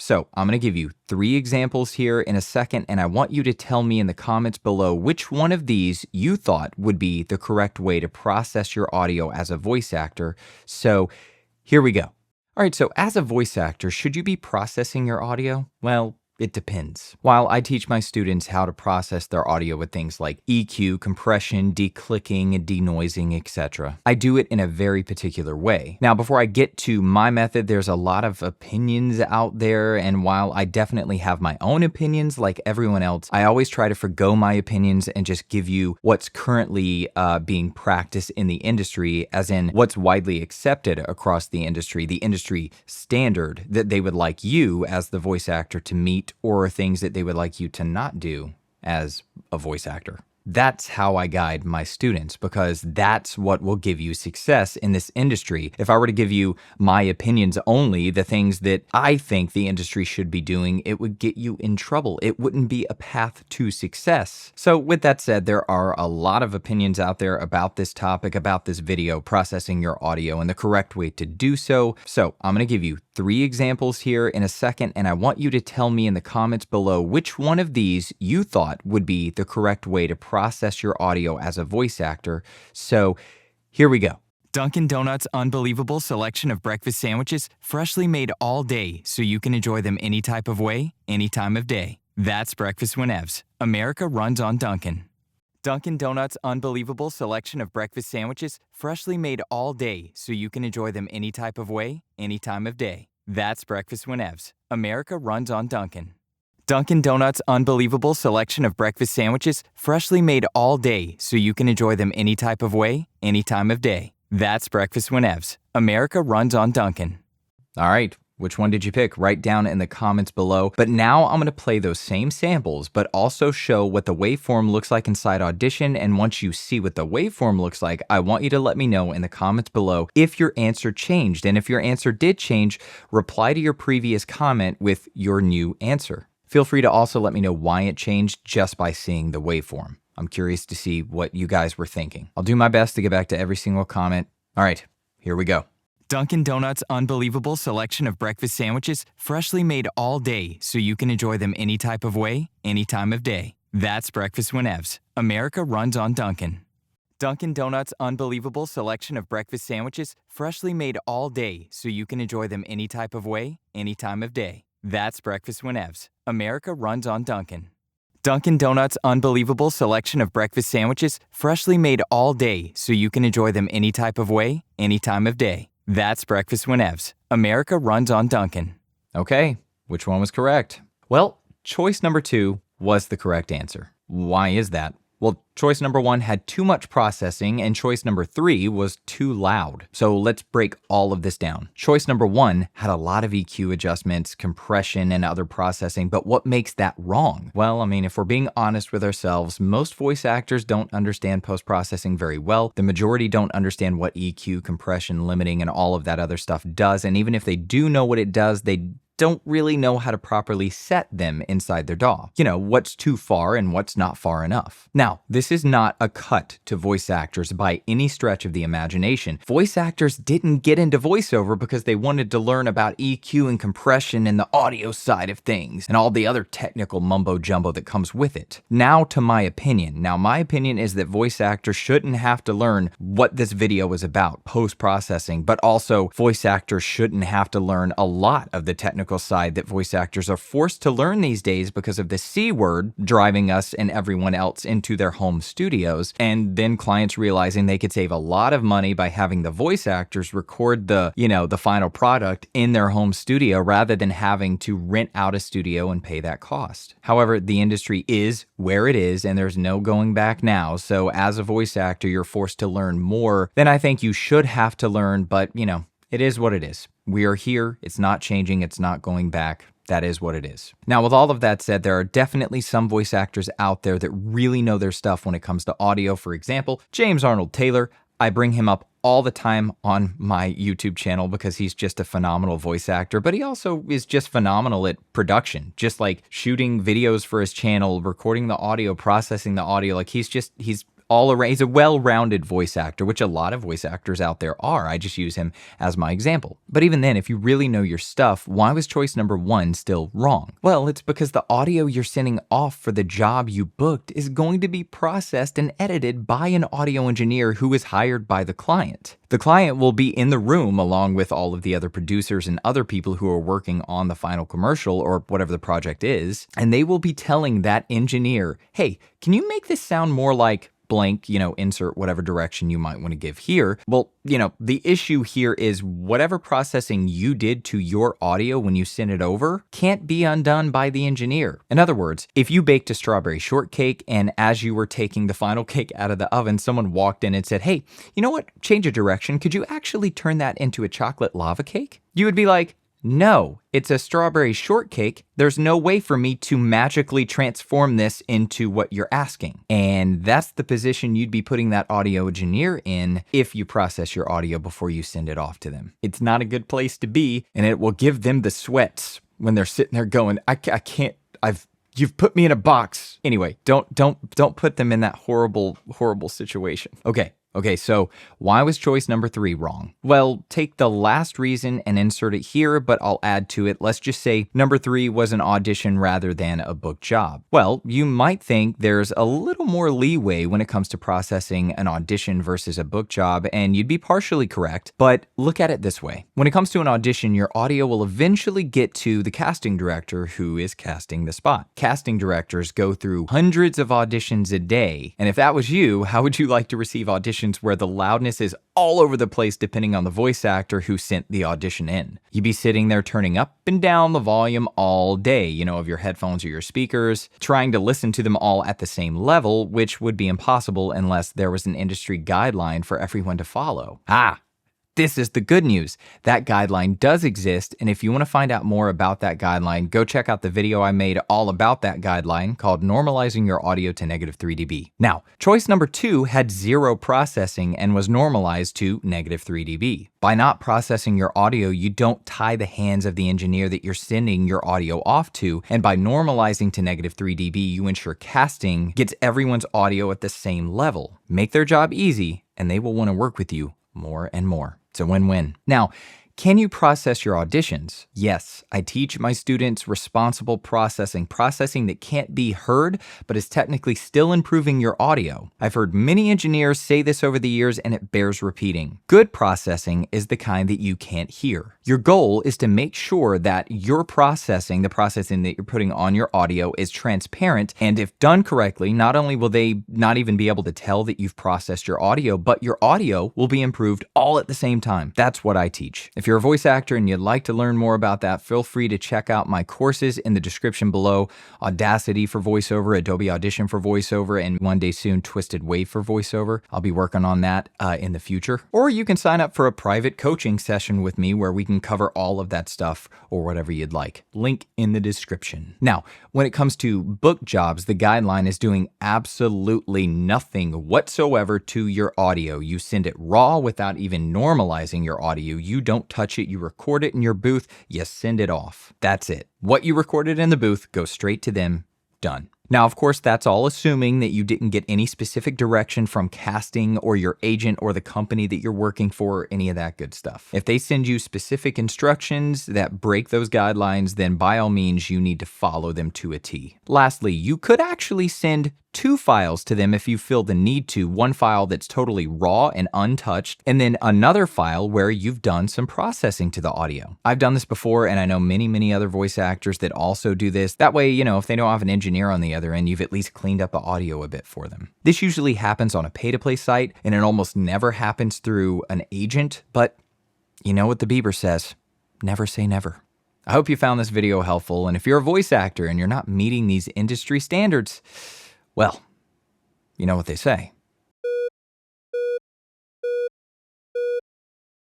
So I'm going to give you 3 examples here in a second, and I want you to tell me in the comments below which one of these you thought would be the correct way to process your audio as a voice actor. So here we go. All right, so as a voice actor, should you be processing your audio? Well, it depends. While I teach my students how to process their audio with things like EQ, compression, declicking, denoising, etc., I do it in a very particular way. Now, before I get to my method, there's a lot of opinions out there, and while I definitely have my own opinions like everyone else, I always try to forgo my opinions and just give you what's currently being practiced in the industry, as in what's widely accepted across the industry standard that they would like you as the voice actor to meet, or things that they would like you to not do as a voice actor. That's how I guide my students, because that's what will give you success in this industry. If I were to give you my opinions only, the things that I think the industry should be doing, it would get you in trouble. It wouldn't be a path to success. So with that said, there are a lot of opinions out there about this topic, about this video, processing your audio, and the correct way to do so. So I'm going to give you 3 examples here in a second, and I want you to tell me in the comments below which one of these you thought would be the correct way to process your audio as a voice actor. So here we go. Dunkin' Donuts' unbelievable selection of breakfast sandwiches, freshly made all day so you can enjoy them any type of way, any time of day. That's breakfast whenevs. America runs on Dunkin'. Dunkin' Donuts' unbelievable selection of breakfast sandwiches, freshly made all day so you can enjoy them any type of way, any time of day. That's breakfast whenevs. America runs on Dunkin'. Dunkin' Donuts' unbelievable selection of breakfast sandwiches, freshly made all day so you can enjoy them any type of way, any time of day. That's breakfast whenevs. America runs on Dunkin'. All right. Which one did you pick? Write down in the comments below. But now I'm going to play those same samples, but also show what the waveform looks like inside Audition. And once you see what the waveform looks like, I want you to let me know in the comments below if your answer changed. And if your answer did change, reply to your previous comment with your new answer. Feel free to also let me know why it changed just by seeing the waveform. I'm curious to see what you guys were thinking. I'll do my best to get back to every single comment. All right, here we go. Dunkin' Donuts' unbelievable selection of breakfast sandwiches, freshly made all day so you can enjoy them any type of way, any time of day. That's breakfast whenevs. America runs on Dunkin'. Dunkin' Donuts' unbelievable selection of breakfast sandwiches, freshly made all day so you can enjoy them any type of way, any time of day. That's breakfast whenevs. America runs on Dunkin'. Dunkin' Donuts' unbelievable selection of breakfast sandwiches, freshly made all day so you can enjoy them any type of way, any time of day. That's breakfast whenevs. America runs on Dunkin'. Okay, which one was correct? Well, choice number 2 was the correct answer. Why is that? Well, choice number 1 had too much processing, and choice number 3 was too loud. So let's break all of this down. Choice number 1 had a lot of EQ adjustments, compression, and other processing, but what makes that wrong? Well, I mean, if we're being honest with ourselves, most voice actors don't understand post-processing very well. The majority don't understand what EQ, compression, limiting, and all of that other stuff does, and even if they do know what it does, they don't really know how to properly set them inside their DAW. You know, what's too far and what's not far enough. Now, this is not a cut to voice actors by any stretch of the imagination. Voice actors didn't get into voiceover because they wanted to learn about EQ and compression and the audio side of things and all the other technical mumbo jumbo that comes with it. Now to my opinion. Now, my opinion is that voice actors shouldn't have to learn what this video is about, post-processing, but also voice actors shouldn't have to learn a lot of the technical side that voice actors are forced to learn these days because of the C word driving us and everyone else into their home studios, and then clients realizing they could save a lot of money by having the voice actors record the final product in their home studio rather than having to rent out a studio and pay that cost. However, the industry is where it is and there's no going back now, so as a voice actor, you're forced to learn more than I think you should have to learn, but it is what it is. We are here. It's not changing. It's not going back. That is what it is. Now, with all of that said, there are definitely some voice actors out there that really know their stuff when it comes to audio. For example, James Arnold Taylor. I bring him up all the time on my YouTube channel because he's just a phenomenal voice actor, but he also is just phenomenal at production, just like shooting videos for his channel, recording the audio, processing the audio. Like he's he's a well-rounded voice actor, which a lot of voice actors out there are. I just use him as my example. But even then, if you really know your stuff, why was choice number 1 still wrong? Well, it's because the audio you're sending off for the job you booked is going to be processed and edited by an audio engineer who is hired by the client. The client will be in the room along with all of the other producers and other people who are working on the final commercial or whatever the project is, and they will be telling that engineer, hey, can you make this sound more like blank, insert whatever direction you might want to give here. Well, the issue here is whatever processing you did to your audio when you send it over can't be undone by the engineer. In other words, if you baked a strawberry shortcake and as you were taking the final cake out of the oven, someone walked in and said, hey, you know what? Change of direction. Could you actually turn that into a chocolate lava cake? You would be like, no, it's a strawberry shortcake. There's no way for me to magically transform this into what you're asking. And that's the position you'd be putting that audio engineer in if you process your audio before you send it off to them. It's not a good place to be, and it will give them the sweats when they're sitting there going, I can't, you've put me in a box. Anyway, don't put them in that horrible situation. Okay, so why was choice number 3 wrong? Well, take the last reason and insert it here, but I'll add to it. Let's just say number 3 was an audition rather than a booked job. Well, you might think there's a little more leeway when it comes to processing an audition versus a booked job, and you'd be partially correct, but look at it this way. When it comes to an audition, your audio will eventually get to the casting director who is casting the spot. Casting directors go through hundreds of auditions a day, and if that was you, how would you like to receive auditions where the loudness is all over the place depending on the voice actor who sent the audition in? You'd be sitting there turning up and down the volume all day, of your headphones or your speakers, trying to listen to them all at the same level, which would be impossible unless there was an industry guideline for everyone to follow. This is the good news. That guideline does exist, and if you want to find out more about that guideline, go check out the video I made all about that guideline called Normalizing Your Audio to -3 dB. Now, choice number 2 had 0 processing and was normalized to -3 dB. By not processing your audio, you don't tie the hands of the engineer that you're sending your audio off to, and by normalizing to -3 dB, you ensure casting gets everyone's audio at the same level. Make their job easy, and they will want to work with you more and more. It's a win-win. Now, can you process your auditions? Yes, I teach my students responsible processing that can't be heard, but is technically still improving your audio. I've heard many engineers say this over the years, and it bears repeating. Good processing is the kind that you can't hear. Your goal is to make sure that your processing, the processing that you're putting on your audio, is transparent, and if done correctly, not only will they not even be able to tell that you've processed your audio, but your audio will be improved all at the same time. That's what I teach. If you're a voice actor and you'd like to learn more about that, feel free to check out my courses in the description below. Audacity for voiceover, Adobe Audition for voiceover, and one day soon, Twisted Wave for voiceover. I'll be working on that in the future. Or you can sign up for a private coaching session with me where we can cover all of that stuff or whatever you'd like. Link in the description. Now, when it comes to book jobs, the guideline is doing absolutely nothing whatsoever to your audio. You send it raw without even normalizing your audio. You don't touch it. You record it in your booth. You send it off. That's it. What you recorded in the booth goes straight to them. Done. Now, of course, that's all assuming that you didn't get any specific direction from casting or your agent or the company that you're working for, or any of that good stuff. If they send you specific instructions that break those guidelines, then by all means, you need to follow them to a T. Lastly, you could actually send 2 files to them if you feel the need to. One file that's totally raw and untouched, and then another file where you've done some processing to the audio. I've done this before, and I know many other voice actors that also do this. That way, if they don't have an engineer on the other end, you've at least cleaned up the audio a bit for them. This usually happens on a pay-to-play site, and it almost never happens through an agent, but you know what the Bieber says, never say never. I hope you found this video helpful, and if you're a voice actor and you're not meeting these industry standards, well, you know what they say.